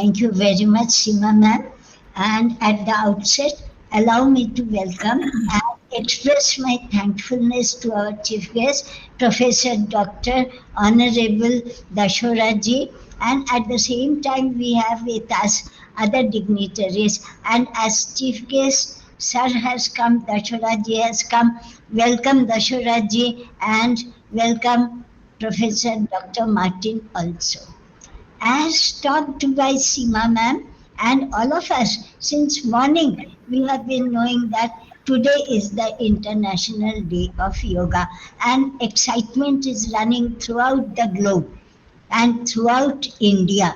Thank you very much, Seema ma'am. And at the outset, allow me to welcome and express my thankfulness to our chief guest, Professor Dr. Honorable Dashora ji. And at the same time, we have with us other dignitaries. And as chief guest, Sir has come, Dashora ji has come. Welcome Dashora ji and welcome Professor Dr. Martin also. As talked by Seema ma'am and all of us, since morning we have been knowing that today is the International Day of Yoga, and excitement is running throughout the globe and throughout India.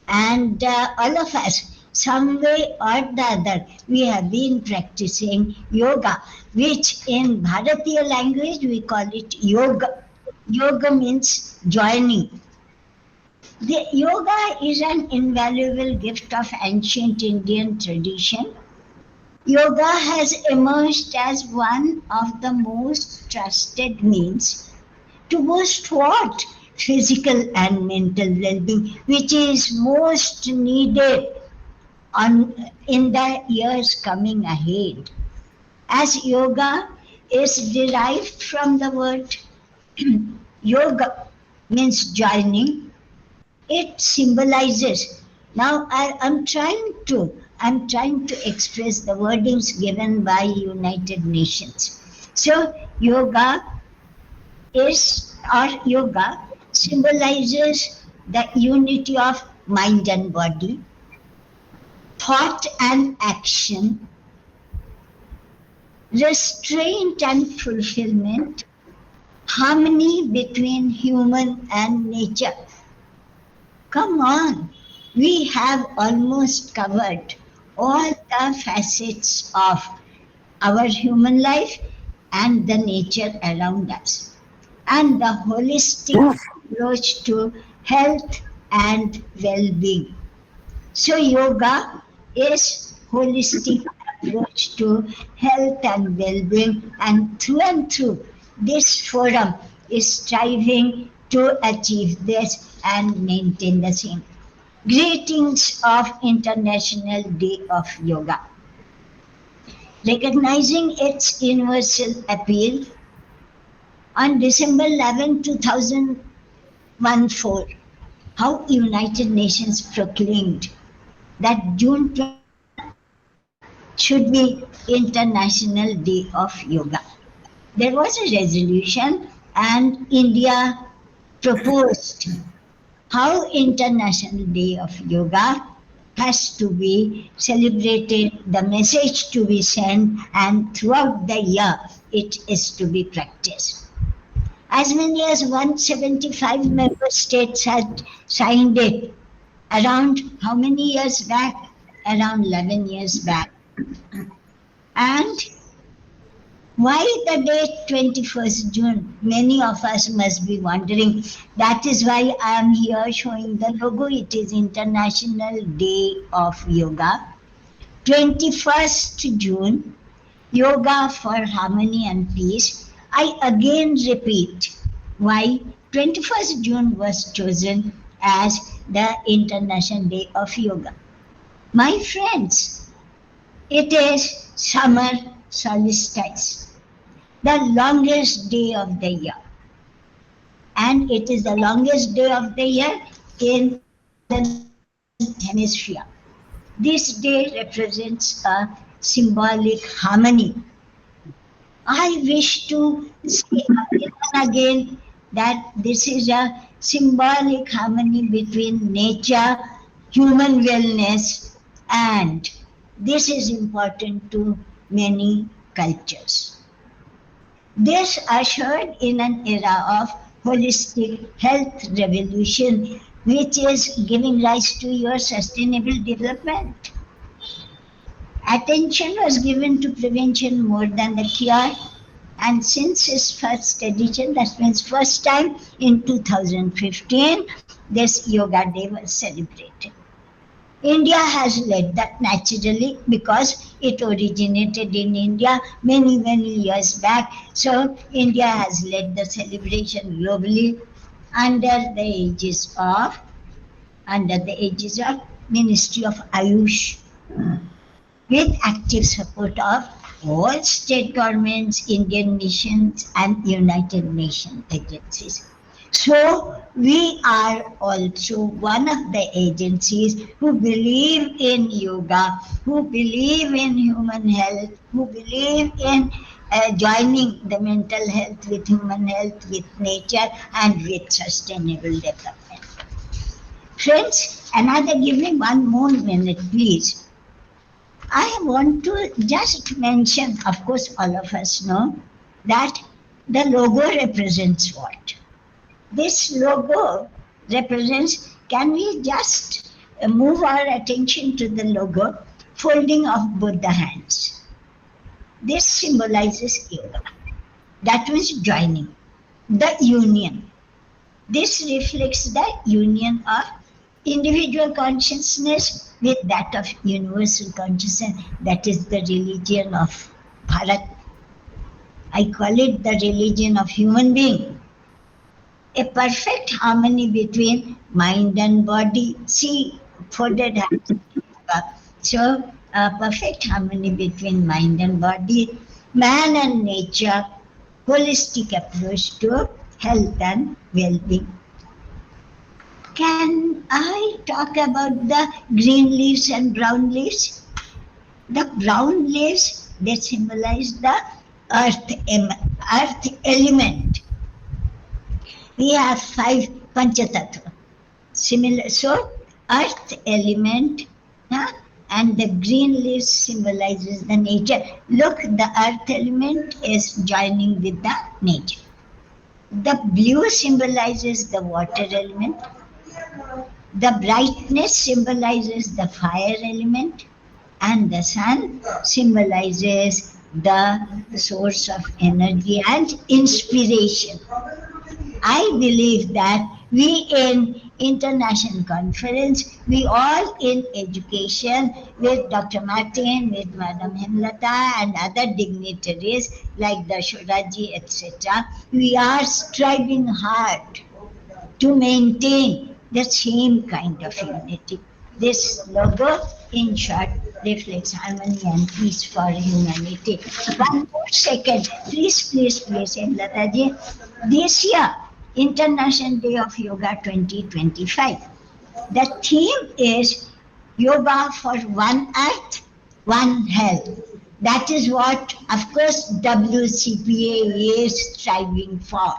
And all of us, some way or the other, we have been practicing yoga, which in Bharatiya language we call it yoga. Yoga means joining. The yoga is an invaluable gift of ancient Indian tradition. Yoga has emerged as one of the most trusted means to boost what? Physical and mental well-being, which is most needed in the years coming ahead. As yoga is derived from the word yoga, means joining, it symbolizes. Now I'm trying to express the wordings given by United Nations. So yoga symbolizes the unity of mind and body, thought and action, restraint and fulfillment, harmony between human and nature. Come on, we have almost covered all the facets of our human life and the nature around us, and the holistic approach to health and well-being. So yoga is holistic approach to health and well-being, and through this forum is striving to achieve this and maintain the same. Greetings of International Day of Yoga. Recognizing its universal appeal, on December 11, 2014, how United Nations proclaimed that June 20 should be International Day of Yoga. There was a resolution and India proposed how International Day of Yoga has to be celebrated, the message to be sent, and throughout the year it is to be practiced. As many as 175 member states had signed it around how many years back? Around 11 years back. And why the date 21st June? Many of us must be wondering. That is why I am here showing the logo. It is International Day of Yoga. 21st June, Yoga for Harmony and Peace. I again repeat why 21st June was chosen as the International Day of Yoga. My friends, it is summer solstice, the longest day of the year. And it is the longest day of the year in the hemisphere. This day represents a symbolic harmony. I wish to say again and again that this is a symbolic harmony between nature, human wellness, and this is important to many cultures. This ushered in an era of holistic health revolution, which is giving rise to your sustainable development. Attention was given to prevention more than the cure, and since its first edition, that means first time in 2015, this Yoga Day was celebrated. India has led that naturally because it originated in India many years back. So India has led the celebration globally under the aegis of Ministry of Ayush, with active support of all state governments, Indian missions, and United Nations agencies. So, we are also one of the agencies who believe in yoga, who believe in human health, who believe in joining the mental health with human health, with nature, and with sustainable development. Friends, give me one more minute, please. I want to just mention, of course, all of us know that the logo represents what? This logo represents, can we just move our attention to the logo, folding of both the hands. This symbolizes yoga. That means joining, the union. This reflects the union of individual consciousness with that of universal consciousness, that is the religion of Bharat. I call it the religion of human being. A perfect harmony between mind and body. See, folded hands. So, a perfect harmony between mind and body, man and nature, holistic approach to health and well-being. Can I talk about the green leaves and brown leaves? The brown leaves, they symbolize the earth element. We have 5 Panchatattva. Similar, so earth element, and the green leaves symbolizes the nature. Look, the earth element is joining with the nature. The blue symbolizes the water element. The brightness symbolizes the fire element, and the sun symbolizes the source of energy and inspiration. I believe that we in international conference, we all in education with Dr. Martin, with Madam Hemlata and other dignitaries like Dashora ji, etc., we are striving hard to maintain the same kind of unity. This logo, in short, reflects harmony and peace for humanity. One more second, please, Lataji. This year, International Day of Yoga 2025. The theme is Yoga for One Earth, One Health. That is what, of course, WCPA is striving for.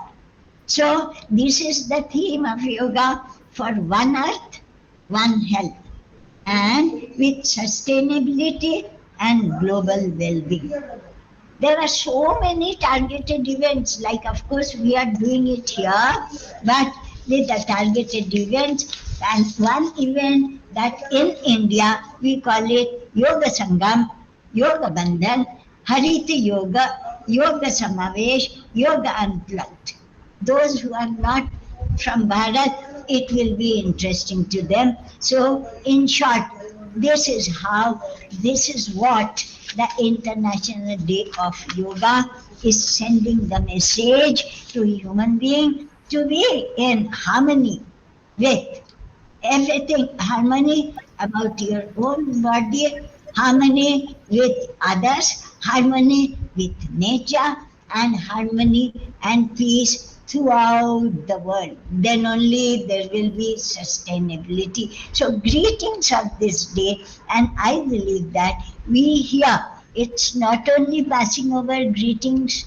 So, this is the theme of yoga for one earth, one health, and with sustainability and global well-being. There are so many targeted events, like of course we are doing it here, but with the targeted events, and one event that in India we call it Yoga Sangam, Yoga Bandhan, Harita Yoga, Yoga Samavesh, Yoga Unplugged. Those who are not from Bharat, it will be interesting to them. So, in short, this is what the International Day of Yoga is sending the message to human being to be in harmony with everything, harmony about your own body, harmony with others, harmony with nature, and harmony and peace throughout the world. Then only there will be sustainability. So greetings of this day, and I believe that we here, it's not only passing over greetings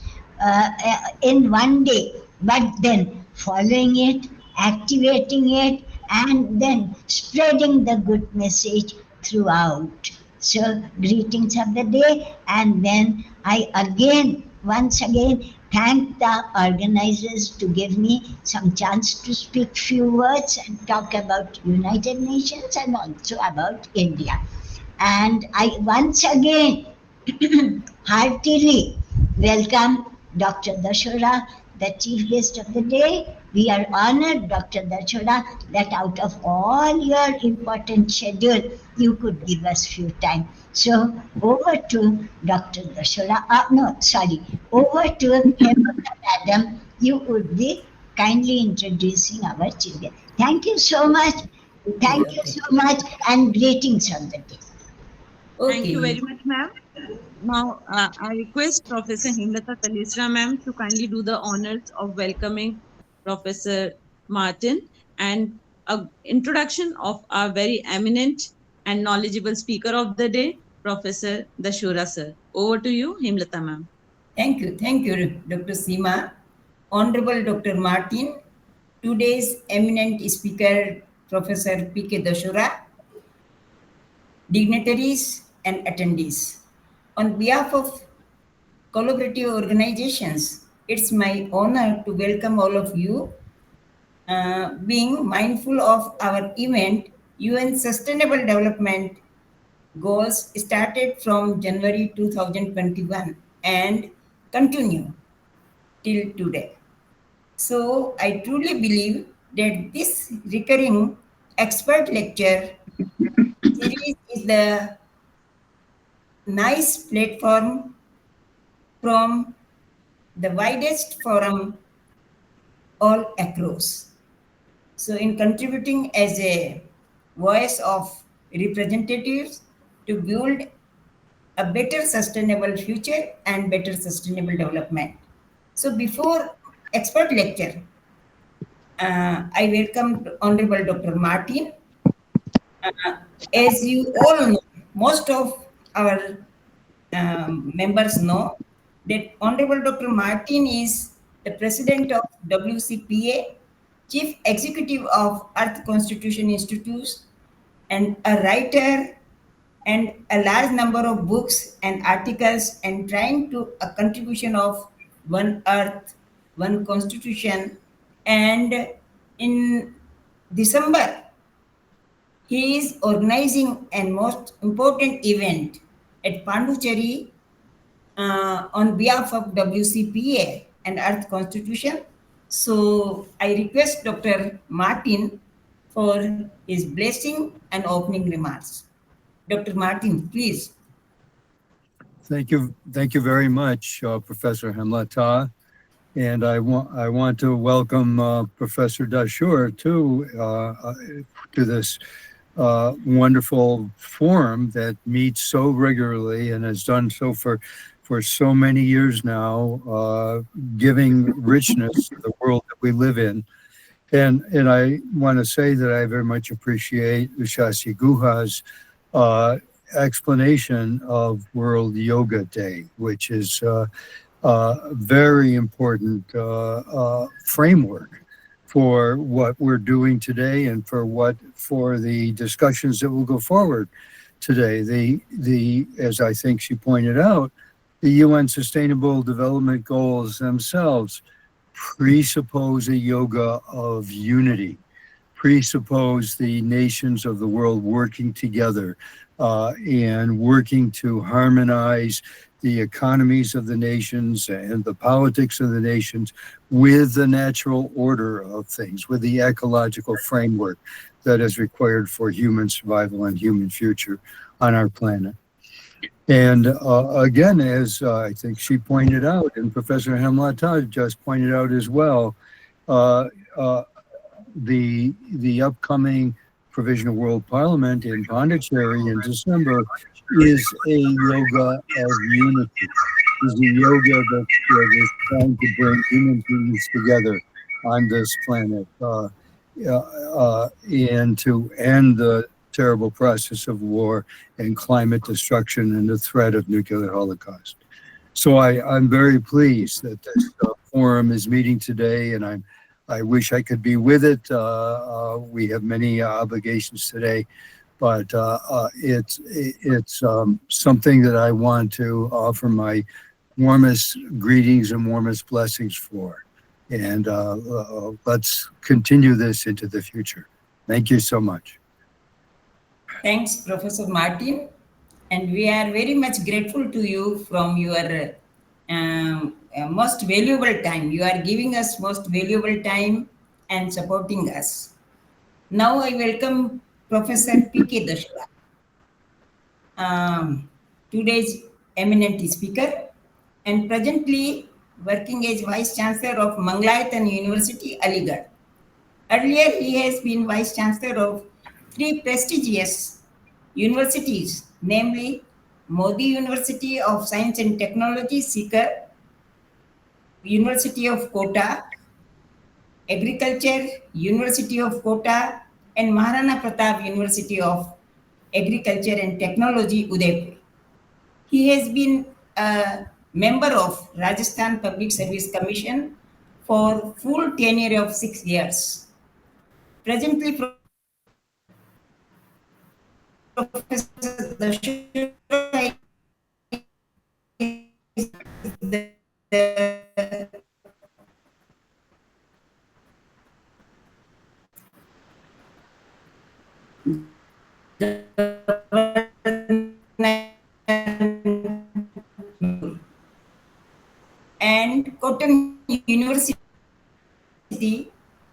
in one day, but then following it, activating it, and then spreading the good message throughout. So greetings of the day, and then I once again thank the organizers to give me some chance to speak few words and talk about United Nations and also about India. And I once again heartily welcome Dr. Dashora, the chief guest of the day. We are honored, Dr. Dashora, that out of all your important schedule, you could give us few time. So over to Dr. Dashora. Over to Madam. You would be kindly introducing our chief guest. Thank you so much. Thank you so much and greetings on the day. Thank you very much, ma'am. Now, I request Professor Hemchandracharya ma'am to kindly do the honors of welcoming Professor Martin and an introduction of our very eminent and knowledgeable speaker of the day, Professor Dashora sir. Over to you, Hemlata ma'am. Thank you, Dr. Seema. Honorable Dr. Martin, today's eminent speaker, Professor P.K. Dashora, dignitaries and attendees. On behalf of collaborative organizations, it's my honor to welcome all of you. Being mindful of our event, UN Sustainable Development Goals started from January 2021 and continue till today. So I truly believe that this recurring expert lecture series is the nice platform from the widest forum all across. So in contributing as a voice of representatives to build a better sustainable future and better sustainable development. So before expert lecture, I welcome Honorable Dr. Martin. As you all know, most of our members know that Honorable Dr. Martin is the President of WCPA, Chief Executive of Earth Constitution Institute, and a writer and a large number of books and articles and trying to a contribution of one earth, one constitution. And in December, he is organizing a most important event at Pondicherry on behalf of WCPA and Earth Constitution. So I request Dr. Martin for his blessing and opening remarks. Dr. Martin, please. Thank you very much, Professor Hemlata. And I want to welcome Professor Dashora to this wonderful forum that meets so regularly and has done so for so many years now, giving richness to the world that we live in. And I want to say that I very much appreciate Ushasi Guha's explanation of World Yoga Day, which is a very important framework for what we're doing today and for the discussions that will go forward today. The as I think she pointed out, the UN Sustainable Development Goals themselves presuppose a yoga of unity, presuppose the nations of the world working together and working to harmonize the economies of the nations and the politics of the nations with the natural order of things, with the ecological framework that is required for human survival and human future on our planet. And again, as I think she pointed out, and Professor Hemlata just pointed out as well, the upcoming Provisional World Parliament in Pondicherry in December is a yoga of unity, is a yoga that is trying to bring human beings together on this planet and to end the terrible process of war and climate destruction and the threat of nuclear holocaust. So I'm very pleased that this forum is meeting today, and I wish I could be with it. We have many obligations today, but it's something that I want to offer my warmest greetings and warmest blessings for. And let's continue this into the future. Thank you so much. Thanks, Professor Martin. And we are very much grateful to you from your most valuable time. You are giving us most valuable time and supporting us. Now I welcome Professor P.K. Dashora, today's eminent speaker, and presently working as Vice Chancellor of Mangalayatan University, Aligarh. Earlier, he has been Vice Chancellor of three prestigious universities, namely Modi University of Science and Technology, Sikar, University of Kota, Agriculture University of Kota, and Maharana Pratap University of Agriculture and Technology, Udaipur. He has been a member of Rajasthan Public Service Commission for full tenure of 6 years. Presently, Professor Dashora is the and Cotton University,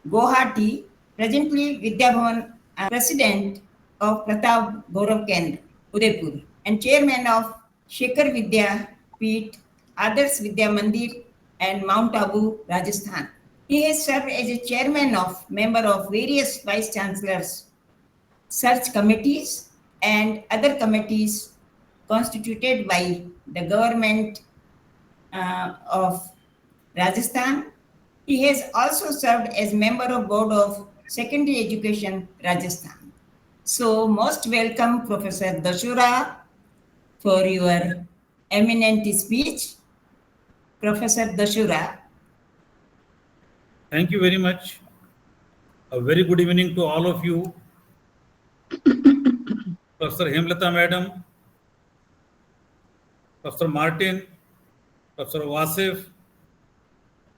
Guwahati, presently Vidyabhavan, President of Pratap Gaurav Kendra, Udaipur, and Chairman of Shekhar Vidya Peeth, Adarsh Vidya Mandir, and Mount Abu, Rajasthan. He has served as a chairman of member of various vice chancellors, search committees, and other committees constituted by the government of Rajasthan. He has also served as member of board of secondary education Rajasthan. So most welcome Professor Dashora for your eminent speech. Professor Dashora. Thank you very much. A very good evening to all of you. Professor Hemlata Madam, Professor Martin, Professor Wasif,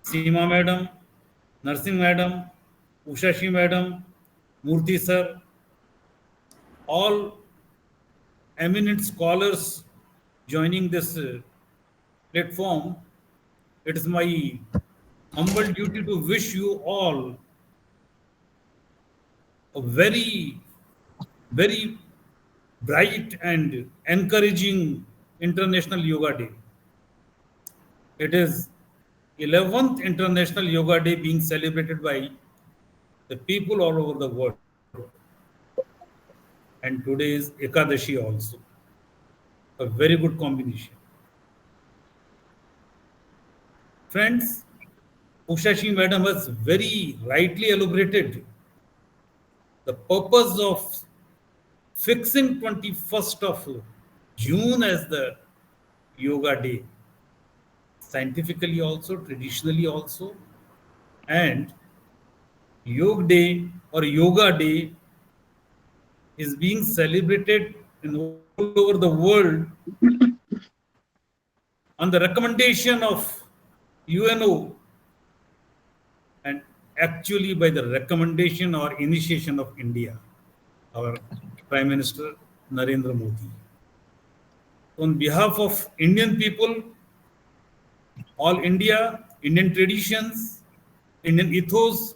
Seema Madam, Nursing Madam, Ushashi Madam, Murthy Sir, all eminent scholars joining this platform. It is my humble duty to wish you all a very, very bright and encouraging International Yoga Day. It is 11th International Yoga Day being celebrated by the people all over the world. And today is Ekadashi also. A very good combination. Friends, Ushashi Madam has very rightly elaborated the purpose of fixing 21st of June as the Yoga Day. Scientifically also, traditionally also, and Yoga Day or Yoga Day is being celebrated in all over the world on the recommendation of UNO and actually by the recommendation or initiation of India, our Prime Minister Narendra Modi. On behalf of Indian people, all India, Indian traditions, Indian ethos,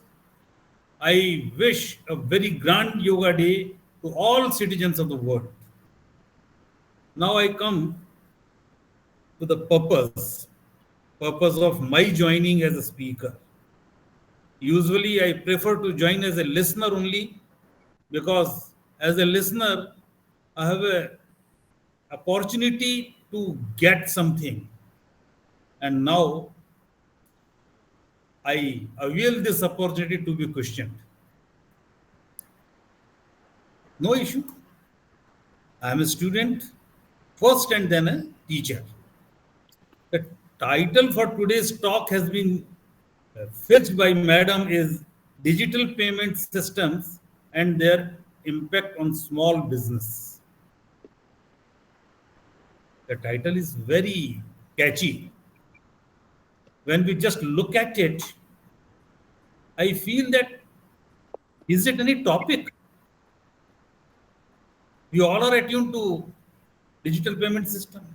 I wish a very grand Yoga Day to all citizens of the world. Now I come to the purpose of my joining as a speaker. Usually I prefer to join as a listener only because as a listener, I have an opportunity to get something. And now I avail this opportunity to be questioned. No issue. I am a student first and then a teacher. The title for today's talk has been fixed by Madam is Digital Payment Systems and Their Impact on Small Business. The title is very catchy. When we just look at it, I feel that, is it any topic? We all are attuned to digital payment system.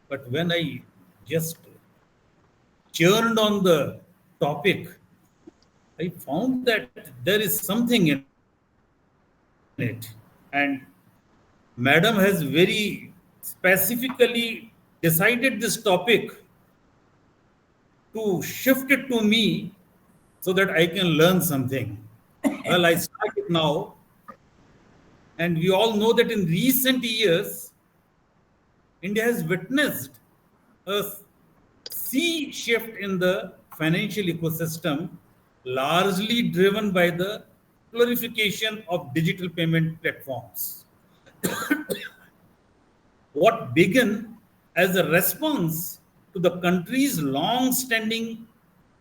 But when I just churned on the topic, I found that there is something in it. And Madam has very specifically decided this topic to shift it to me so that I can learn something. Well, I start at it now. And we all know that in recent years, India has witnessed a sea shift in the financial ecosystem, largely driven by the proliferation of digital payment platforms. What began as a response to the country's long-standing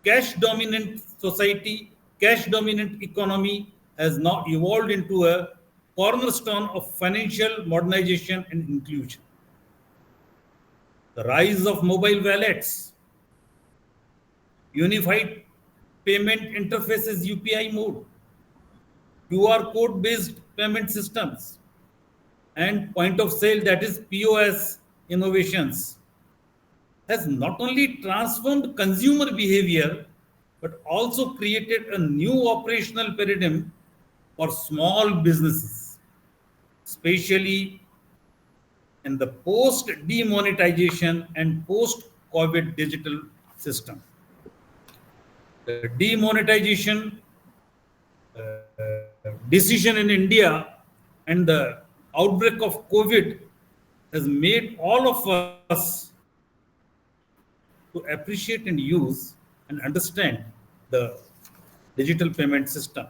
cash-dominant society, cash-dominant economy has now evolved into a cornerstone of financial modernization and inclusion. The rise of mobile wallets, unified payment interfaces UPI mode, QR code-based payment systems, and point of sale, that is POS innovations, has not only transformed consumer behavior, but also created a new operational paradigm for small businesses, especially in the post-demonetization and post-COVID digital system. The demonetization decision in India and the outbreak of COVID has made all of us to appreciate and use and understand the digital payment system.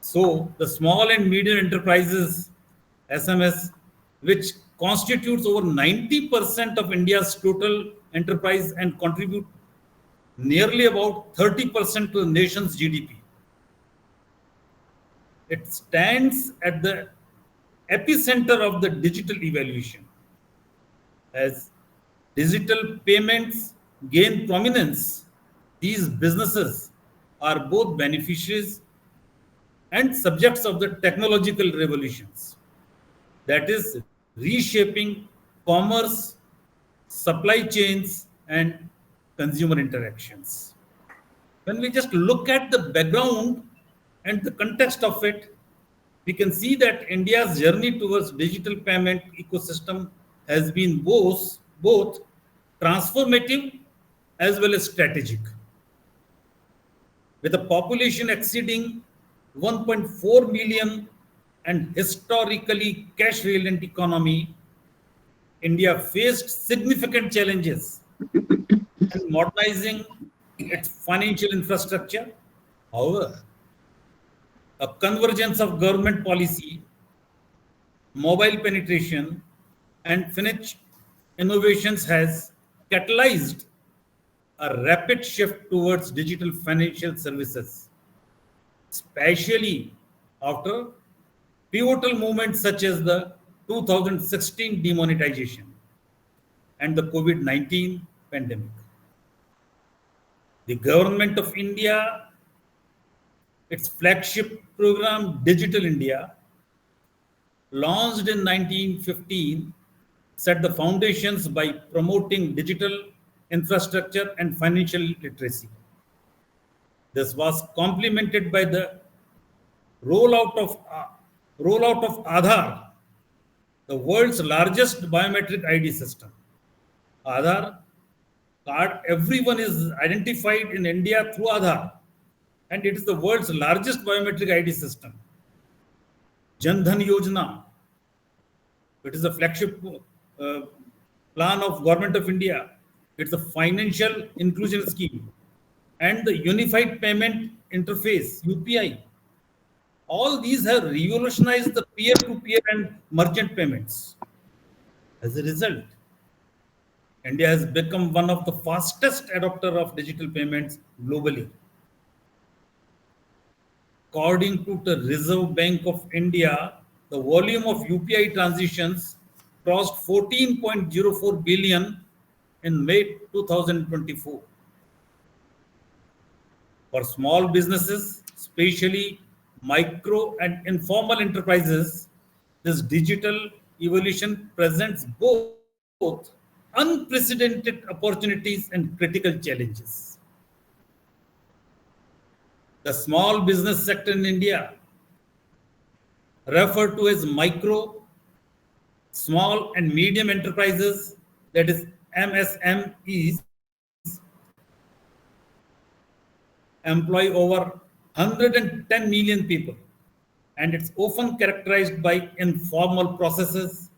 So the small and medium enterprises, SMS, which constitutes over 90% of India's total enterprise and contribute nearly about 30% to the nation's GDP. It stands at the epicenter of the digital evolution. As digital payments gain prominence, these businesses are both beneficiaries and subjects of the technological revolutions, that is reshaping commerce, supply chains, and consumer interactions. When we just look at the background and the context of it, we can see that India's journey towards digital payment ecosystem has been both transformative as well as strategic. With a population exceeding 1.4 million and historically cash-reliant economy, India faced significant challenges in modernizing its financial infrastructure. However, a convergence of government policy, mobile penetration, and finance innovations has catalyzed a rapid shift towards digital financial services, especially after pivotal movements such as the 2016 demonetization and the COVID-19 pandemic. The government of India, its flagship program Digital India, launched in 1915, set the foundations by promoting digital infrastructure and financial literacy. This was complemented by the rollout of Aadhaar, the world's largest biometric ID system. Aadhaar card, everyone is identified in India through Aadhaar, and it is the world's largest biometric ID system. Jan Dhan Yojana, it is a flagship plan of Government of India. It's a financial inclusion scheme. And the Unified Payment Interface, UPI. All these have revolutionized the peer-to-peer and merchant payments. As a result, India has become one of the fastest adopter of digital payments globally. According to the Reserve Bank of India, the volume of UPI transitions crossed 14.04 billion in May 2024. For small businesses, especially micro and informal enterprises, this digital evolution presents both unprecedented opportunities and critical challenges. The small business sector in India, referred to as micro, small and medium enterprises, that is MSMEs, employ over 110 million people, and it's often characterized by informal processes,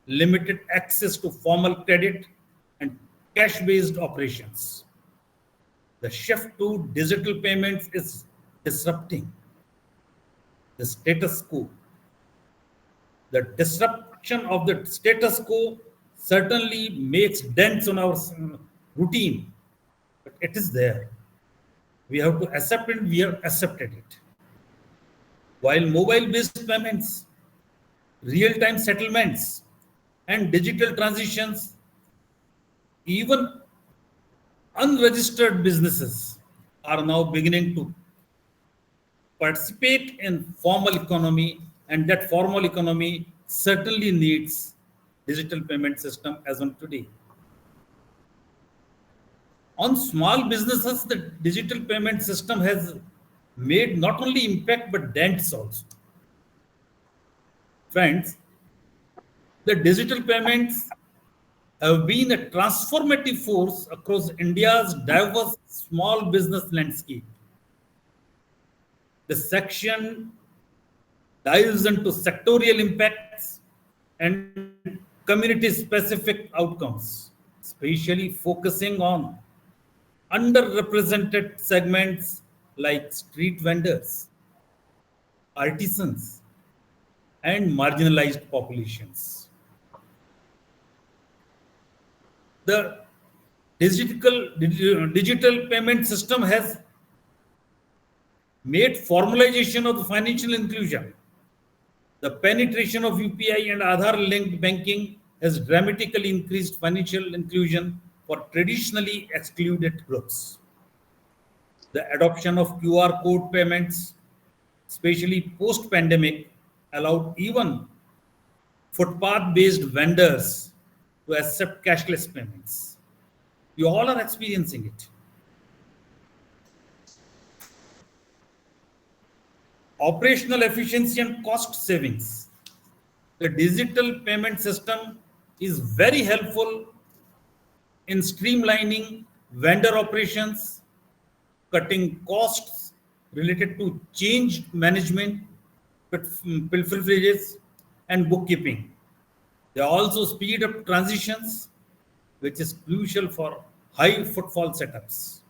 limited access to formal credit, and cash-based operations. The shift to digital payments is disrupting the status quo. The disruption of the status quo certainly makes dents on our routine, but it is there. We have to accept it, we have accepted it. While mobile-based payments, real-time settlements, and digital transitions, even unregistered businesses are now beginning to participate in formal economy, and that formal economy certainly needs digital payment system as on today. On small businesses, the digital payment system has made not only impact but dents also. Friends, the digital payments have been a transformative force across India's diverse small business landscape. The section dives into sectorial impacts and community-specific outcomes, especially focusing on underrepresented segments like street vendors, artisans, and marginalized populations. The digital payment system has made formalization of the financial inclusion. The penetration of UPI and Aadhaar-linked banking has dramatically increased financial inclusion for traditionally excluded groups. The adoption of QR code payments, especially post-pandemic, allowed even footpath-based vendors to accept cashless payments. You all are experiencing it. Operational efficiency and cost savings. The digital payment system is very helpful in streamlining vendor operations, cutting costs related to change management, pilferages, and bookkeeping. They also speed up transitions, which is crucial for high footfall setups.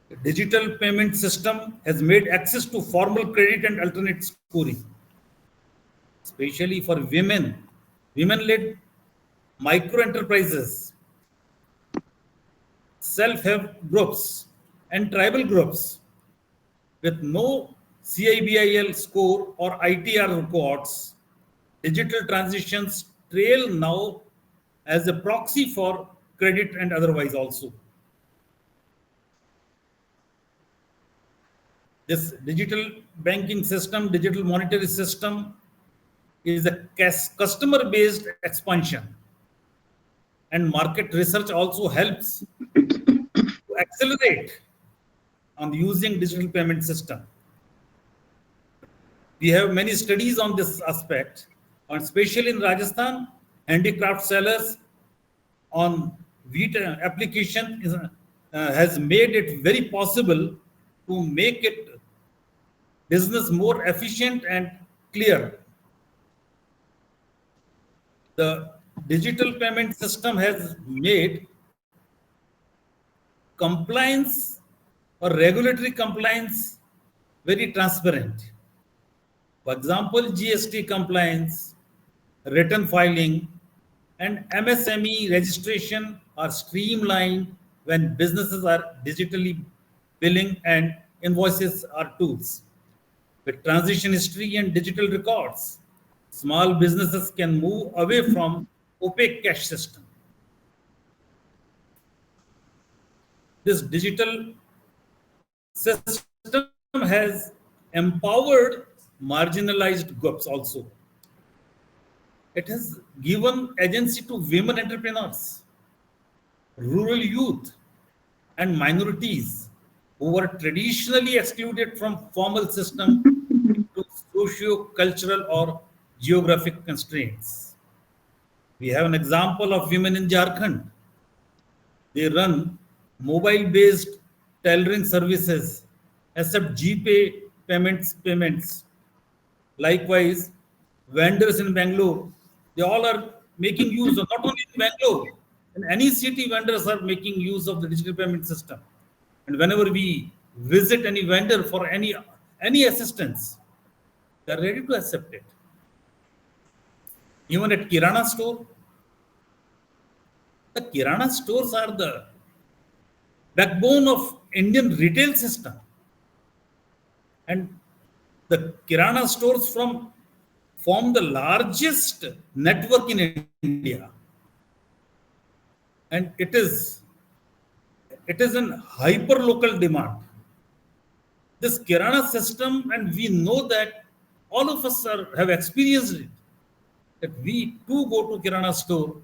The digital payment system has made access to formal credit and alternate scoring, especially for women-led micro enterprises, self-help groups, and tribal groups with no CIBIL score or ITR records. Digital transitions trail now as a proxy for credit and otherwise also. This digital banking system, digital monetary system is a customer-based expansion, and market research also helps to accelerate on using digital payment system. We have many studies on this aspect, and especially in Rajasthan, handicraft sellers on wheat application has made it very possible to make it business more efficient and clear. The digital payment system has made compliance or regulatory compliance very transparent. For example, GST compliance, return filing, and MSME registration are streamlined when businesses are digitally billing and invoices are tools. With transition history and digital records, small businesses can move away from opaque cash system. This digital system has empowered marginalized groups also. It has given agency to women entrepreneurs, rural youth, and minorities who were traditionally excluded from formal system due to socio-cultural or geographic constraints. We have an example of women in Jharkhand. They run mobile-based tailoring services, accept GPay payments. Likewise, vendors in Bangalore, they all are making use of, not only in Bangalore, in any city, vendors are making use of the digital payment system. And whenever we visit any vendor for any assistance, they are ready to accept it. Even at Kirana store, the Kirana stores are the backbone of Indian retail system. And the Kirana stores form the largest network in India. And it is in hyper-local demand. This Kirana system, and we know that all of us have experienced it, that we too go to Kirana store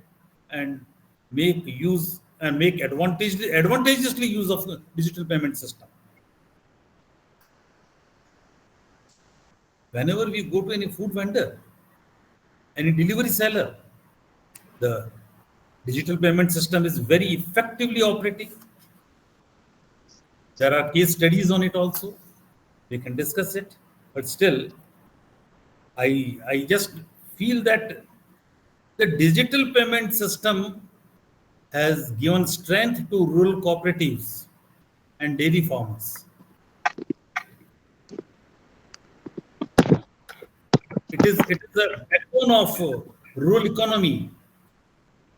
and make use and make advantageously use of the digital payment system. Whenever we go to any food vendor, any delivery seller, the digital payment system is very effectively operating. There are case studies on it also. We can discuss it. But still, I just feel that the digital payment system has given strength to rural cooperatives and dairy farmers. It is a backbone of rural economy.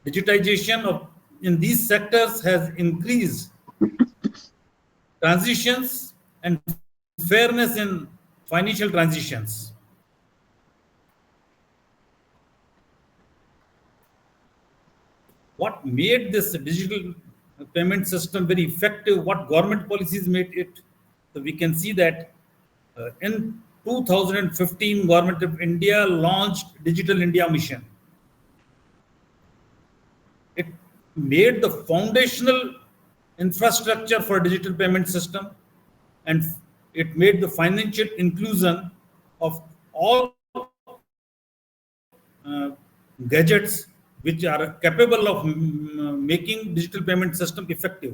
Digitization in these sectors has increased transitions and fairness in financial transitions. What made this digital payment system very effective? What government policies made it? So we can see that in 2015, Government of India launched Digital India Mission. It made the foundational infrastructure for digital payment system, and it made the financial inclusion of all gadgets which are capable of making digital payment system effective.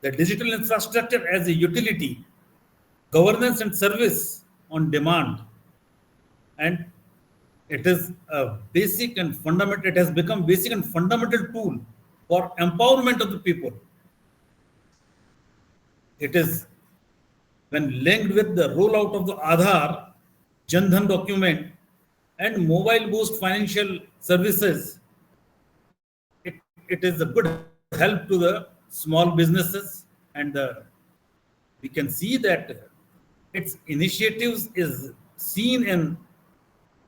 The digital infrastructure as a utility, governance and service on demand, and it is a basic and fundamental. It has become basic and fundamental tool for empowerment of the people. It is, when linked with the rollout of the Aadhaar, Jan Dhan document, and mobile-based financial services, it is a good help to the small businesses, and we can see that its initiatives is seen in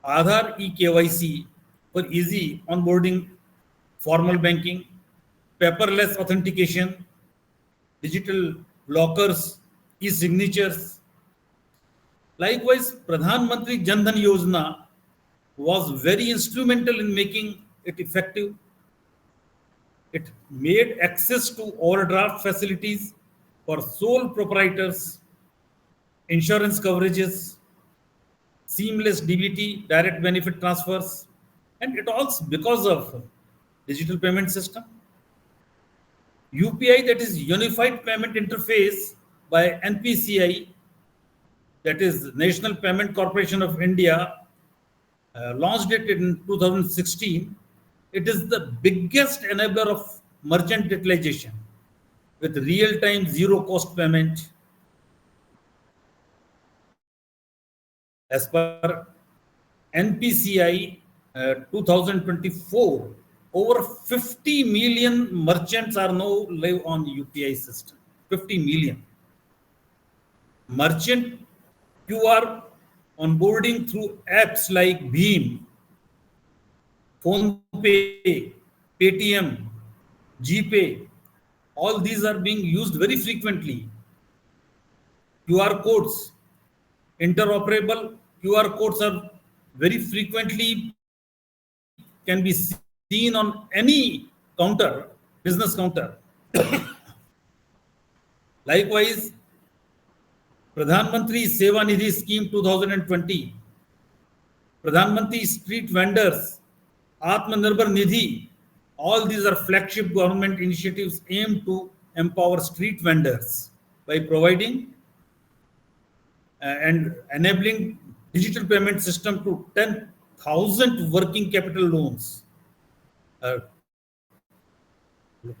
Aadhaar eKYC for easy onboarding, formal banking, paperless authentication, digital lockers, e-signatures. Likewise, Pradhan Mantri Jan Dhan Yojana was very instrumental in making it effective. It made access to overdraft facilities for sole proprietors, insurance coverages, seamless DBT, direct benefit transfers, and it also because of digital payment system. UPI, that is Unified Payment Interface by NPCI, that is National Payment Corporation of India, launched it in 2016. It is the biggest enabler of merchant digitalization with real-time zero-cost payment. As per NPCI 2024, over 50 million merchants are now live on UPI system. 50 million. Merchant QR onboarding through apps like Bheem, PhonePe, Paytm, GPay, all these are being used very frequently. QR codes, interoperable QR codes are very frequently can be seen on any counter, business counter. Likewise, Pradhan Mantri Seva Nidhi Scheme 2020, Pradhan Mantri Street Vendors, Atmanirbhar Nidhi, all these are flagship government initiatives aimed to empower street vendors by providing and enabling digital payment system to 10,000 working capital loans.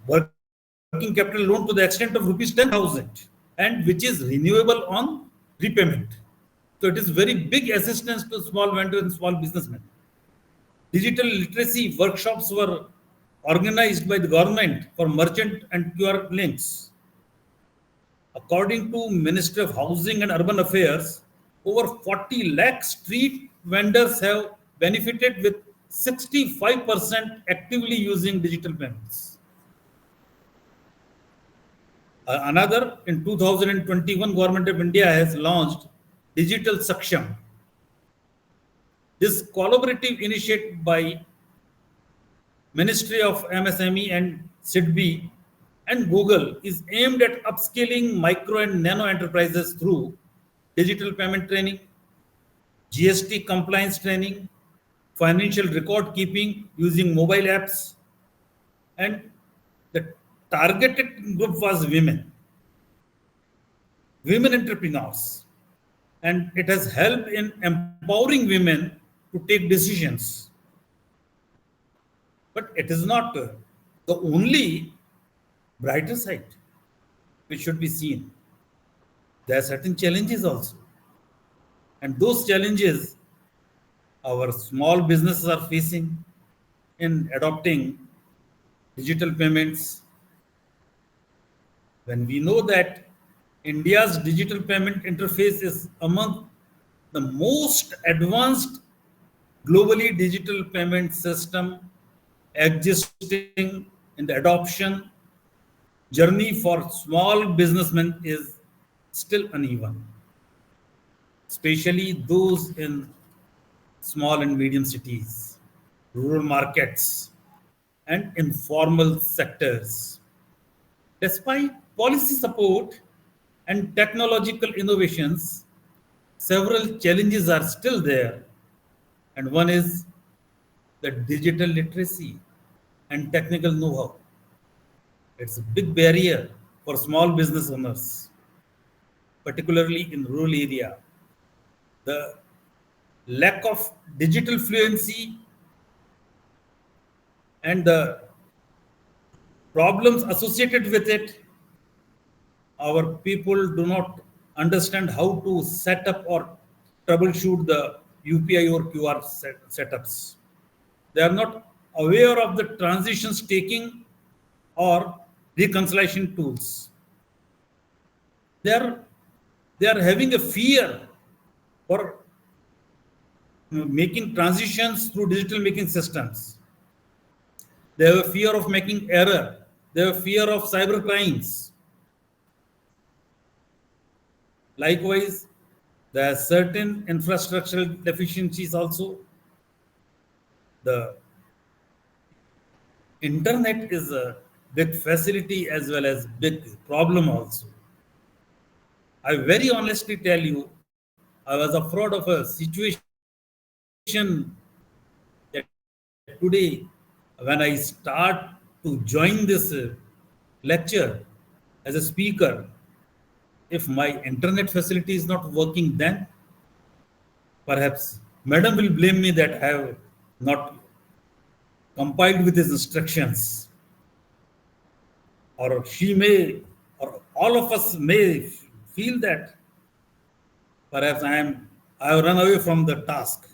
Working capital loan to the extent of rupees 10,000 and which is renewable on repayment. So it is very big assistance to small vendors and small businessmen. Digital literacy workshops were organized by the government for merchant and QR links. According to Ministry of Housing and Urban Affairs, over 40 lakh street vendors have benefited with 65% actively using digital payments. Another, in 2021, Government of India has launched Digital Saksham. This collaborative initiative by Ministry of MSME and SIDBI and Google is aimed at upskilling micro and nano enterprises through digital payment training, GST compliance training, financial record keeping using mobile apps, and the targeted group was women entrepreneurs, and it has helped in empowering women to take decisions. But it is not the only brighter side which should be seen. There are certain challenges also, and those challenges our small businesses are facing in adopting digital payments. When we know that India's digital payment interface is among the most advanced globally digital payment system existing, in the adoption journey for small businessmen is still uneven, especially those in small and medium cities, rural markets, and informal sectors. Despite policy support and technological innovations, several challenges are still there, and one is the digital literacy and technical know-how. It's a big barrier for small business owners, particularly in rural area. The lack of digital fluency and the problems associated with it, our people do not understand how to set up or troubleshoot the UPI or QR setups. They are not aware of the transitions taking or reconciliation tools. They are having a fear for making transitions through digital making systems. They have a fear of making error. They have a fear of cyber crimes. Likewise, there are certain infrastructural deficiencies also. The internet is a big facility as well as big problem also. I very honestly tell you, I was afraid of a situation that today, when I start to join this lecture as a speaker, if my internet facility is not working, then perhaps madam will blame me that I have not complied with his instructions, or she may, or all of us may feel that perhaps I have run away from the task.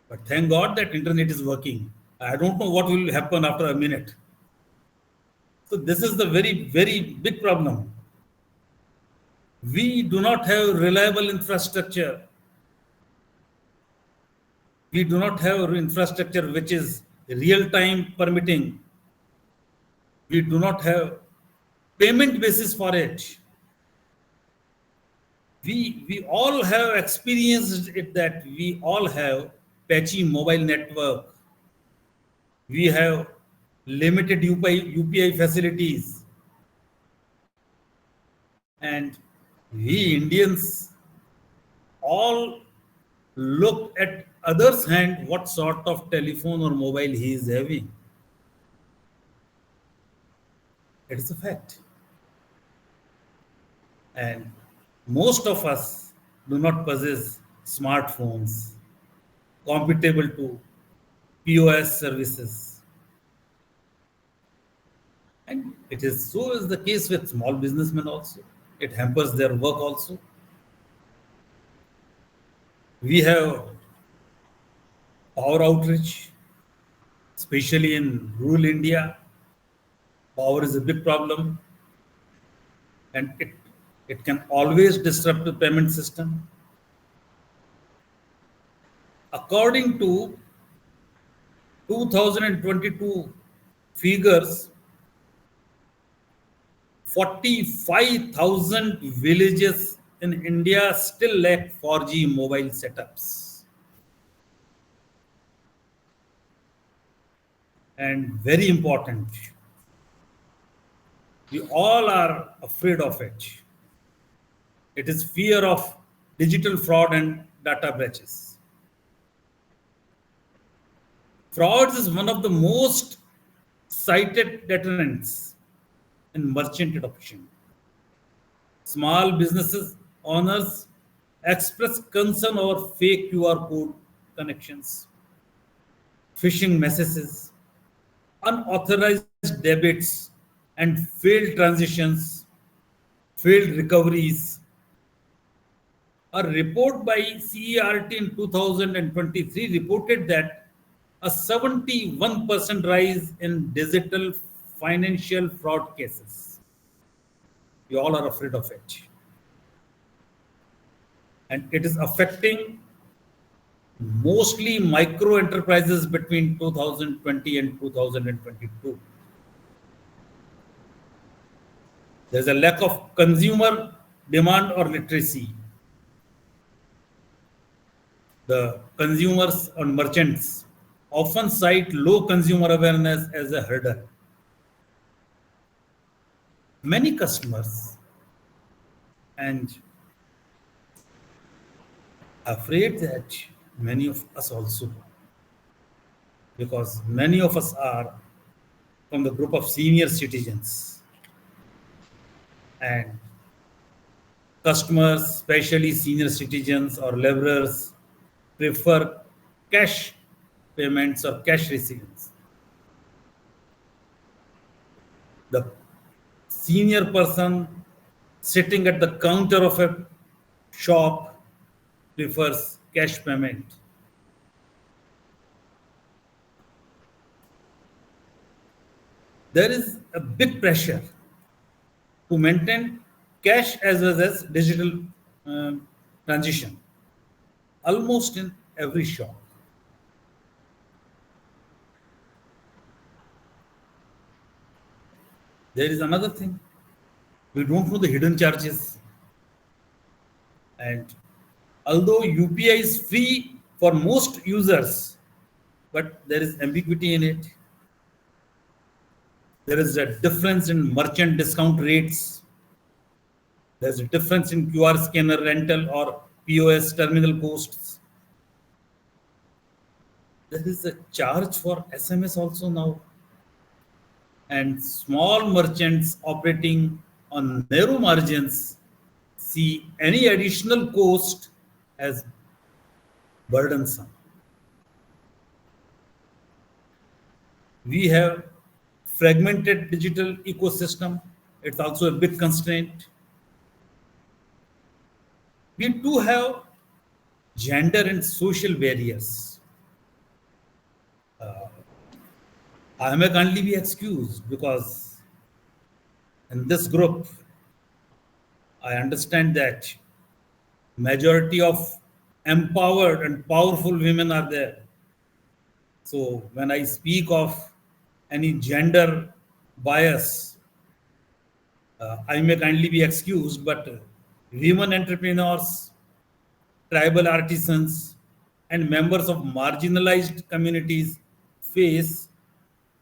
But thank God that internet is working. I don't know what will happen after a minute. So this is the very, very big problem. We do not have reliable infrastructure. We do not have infrastructure which is real-time permitting. We do not have payment basis for it. We all have experienced it, that we all have patchy mobile network. We have limited UPI facilities. And we Indians all look at others' hand what sort of telephone or mobile he is having. It is a fact. And most of us do not possess smartphones compatible to POS services. And it is so is the case with small businessmen also. It hampers their work also. We have power outage, especially in rural India. Power is a big problem, and it can always disrupt the payment system. According to 2022 figures, 45,000 villages in India still lack 4G mobile setups. And very important, we all are afraid of it. It is fear of digital fraud and data breaches. Frauds is one of the most cited deterrents in merchant adoption. Small businesses owners express concern over fake QR code connections, phishing messages, unauthorized debits, and failed transitions, failed recoveries. A report by CERT in 2023 reported that a 71% rise in digital financial fraud cases. We all are afraid of it. And it is affecting mostly micro enterprises between 2020 and 2022. There's a lack of consumer demand or literacy. The consumers and merchants often cite low consumer awareness as a hurdle. Many customers and afraid that many of us also, because many of us are from the group of senior citizens, and customers, especially senior citizens or laborers, prefer cash payments or cash receipts. The senior person sitting at the counter of a shop prefers cash payment. There is a big pressure to maintain cash as well as digital transition almost in every shop. There is another thing. We don't know the hidden charges. And although UPI is free for most users, but there is ambiguity in it. There is a difference in merchant discount rates. There's a difference in QR scanner rental or POS terminal costs. There is a charge for SMS also now. And small merchants operating on narrow margins see any additional cost as burdensome. We have fragmented digital ecosystem. It's also a big constraint. We too have gender and social barriers. I may kindly be excused because in this group, I understand that majority of empowered and powerful women are there. So when I speak of any gender bias, I may kindly be excused, but women entrepreneurs, tribal artisans, and members of marginalized communities face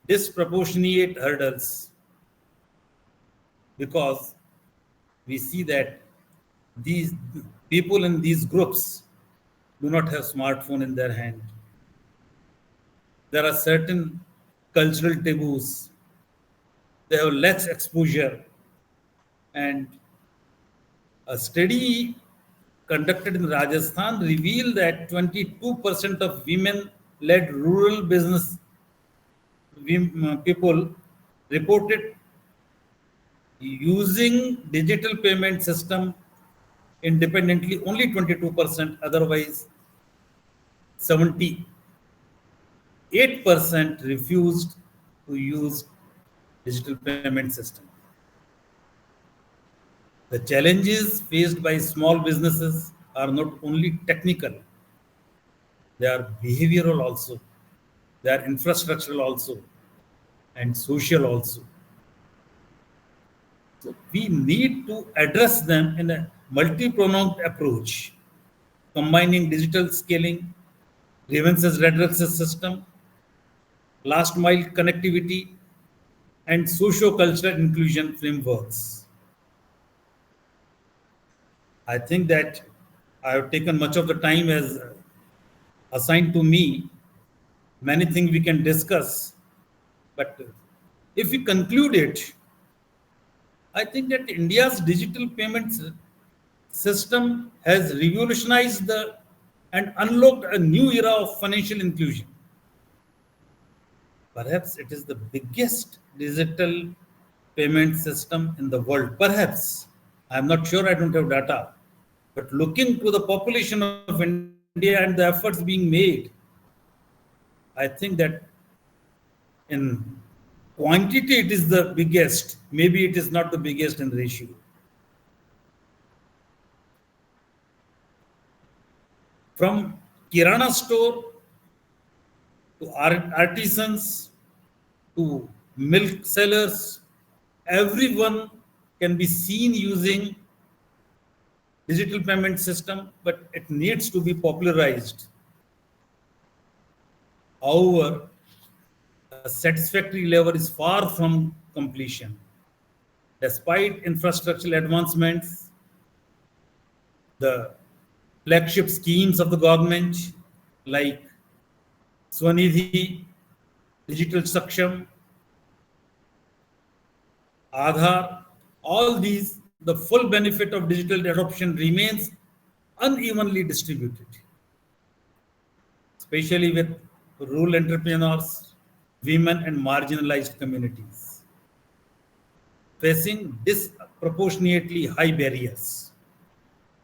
disproportionate hurdles because we see that these people in these groups do not have smartphone in their hand. There are certain cultural taboos they have less exposure. And a study conducted in Rajasthan revealed that 22% of women-led rural business people reported using digital payment system independently, only 22%, otherwise 78% refused to use digital payment system. The challenges faced by small businesses are not only technical, they are behavioral also, they are infrastructural also, and social also. So we need to address them in a multi-pronged approach, combining digital scaling, grievances redressal system, last mile connectivity, and socio-cultural inclusion frameworks. I think that I have taken much of the time as assigned to me. Many things we can discuss, but if we conclude it, I think that India's digital payments system has revolutionized and unlocked a new era of financial inclusion. Perhaps it is the biggest digital payment system in the world. Perhaps. I'm not sure, I don't have data. But looking to the population of India and the efforts being made, I think that in quantity it is the biggest. Maybe it is not the biggest in ratio. From Kirana store to artisans to milk sellers, everyone can be seen using digital payment system, but it needs to be popularized. However, a satisfactory level is far from completion. Despite infrastructural advancements, the flagship schemes of the government like Swanidhi, Digital Saksham, Aadhaar, all these, the full benefit of digital adoption remains unevenly distributed, especially with rural entrepreneurs, women, and marginalized communities, facing disproportionately high barriers.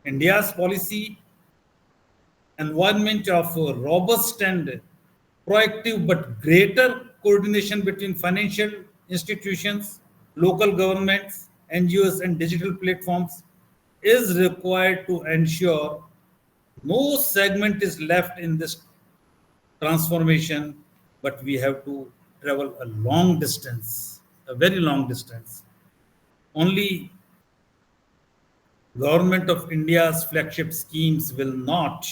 India's policy environment of robust and proactive but greater coordination between financial institutions, local governments, NGOs, and digital platforms is required to ensure no segment is left in this transformation, but we have to travel a long distance, a very long distance. Only Government of India's flagship schemes will not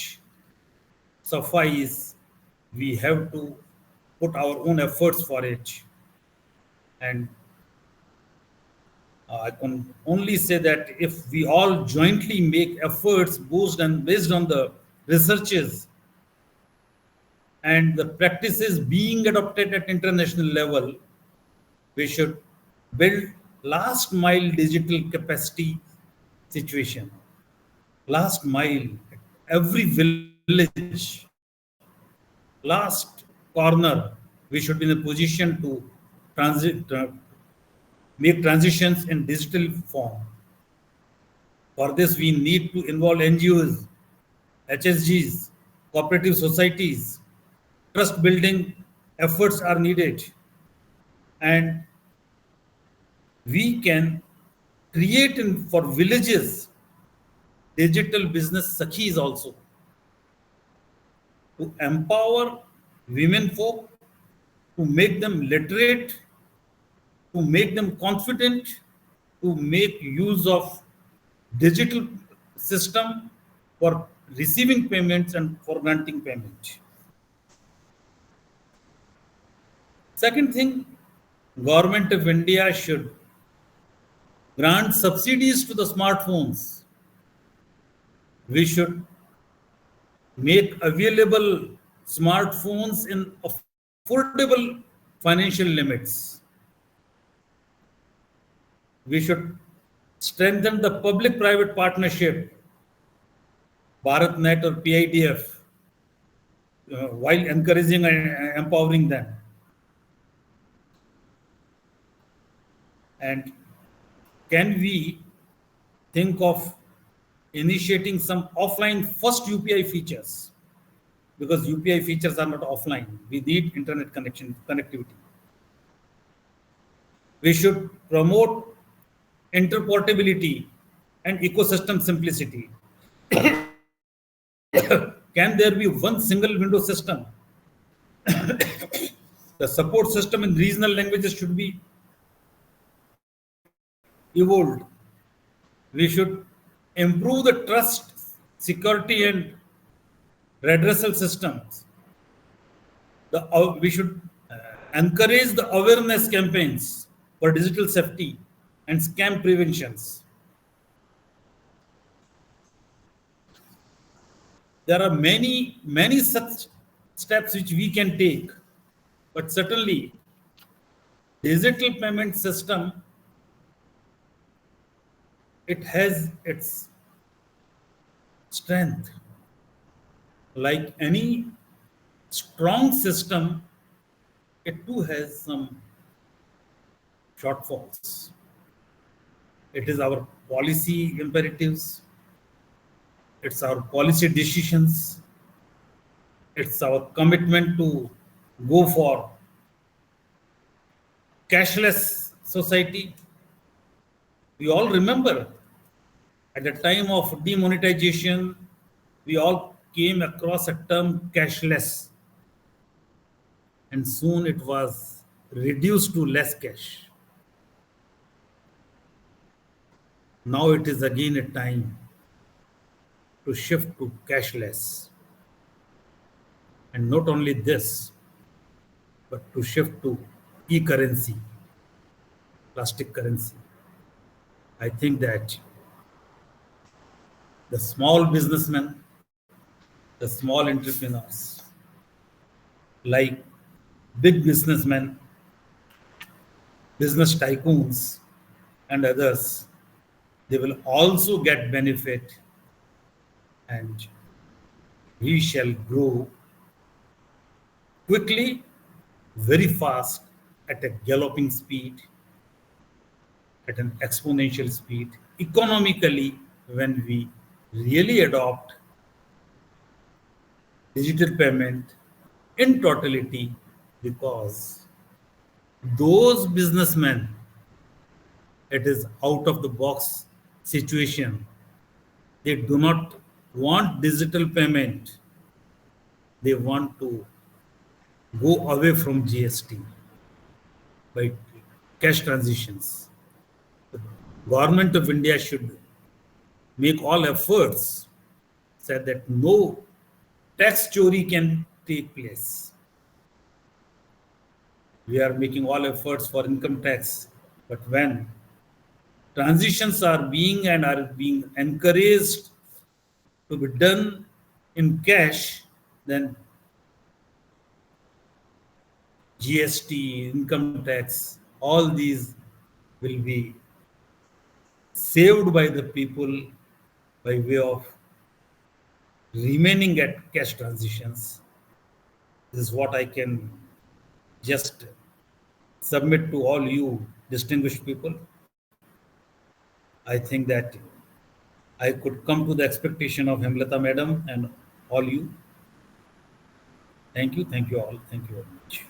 suffice. We have to put our own efforts for it. And I can only say that if we all jointly make efforts based on the researches and the practices being adopted at international level, we should build last mile digital capacity situation. Last mile, every village, last corner, we should be in a position to make transitions in digital form. For this, we need to involve NGOs, HSGs, cooperative societies. Trust building efforts are needed. And we can create for villages digital business sakhis also to empower women folk, to make them literate, to make them confident, to make use of digital system for receiving payments and for granting payment. Second thing, Government of India should grant subsidies to the smartphones. We should make available smartphones in affordable financial limits. We should strengthen the public-private partnership, BharatNet or PIDF, while encouraging and empowering them. And can we think of initiating some offline first UPI features? Because UPI features are not offline. We need internet connectivity. We should promote interportability and ecosystem simplicity. Can there be one single window system? The support system in regional languages should be evolved. We should improve the trust, security, and redressal systems. We should encourage the awareness campaigns for digital safety and scam preventions. There are many such steps which we can take, but certainly digital payment system, it has its strength. Like any strong system, it too has some shortfalls. It is our policy imperatives, it's our policy decisions, it's our commitment to go for cashless society. We all remember at the time of demonetization, we all came across a term cashless, and soon it was reduced to less cash. Now it is again a time to shift to cashless. And not only this, but to shift to e-currency, plastic currency. I think that the small businessmen, the small entrepreneurs, like big businessmen, business tycoons, and others, they will also get benefit, and we shall grow quickly, very fast, at a galloping speed, at an exponential speed, economically, when we really adopt digital payment in totality, because those businessmen, it is out of the box situation. They do not want digital payment. They want to go away from GST by cash transitions. The government of India should make all efforts so that no tax chori can take place. We are making all efforts for income tax, but when transitions are being encouraged to be done in cash, then GST, income tax, all these will be saved by the people by way of remaining at cash transitions. This is what I can just submit to all you distinguished people. I think that I could come to the expectation of Hemlata Madam and all you. Thank you all. Thank you very much.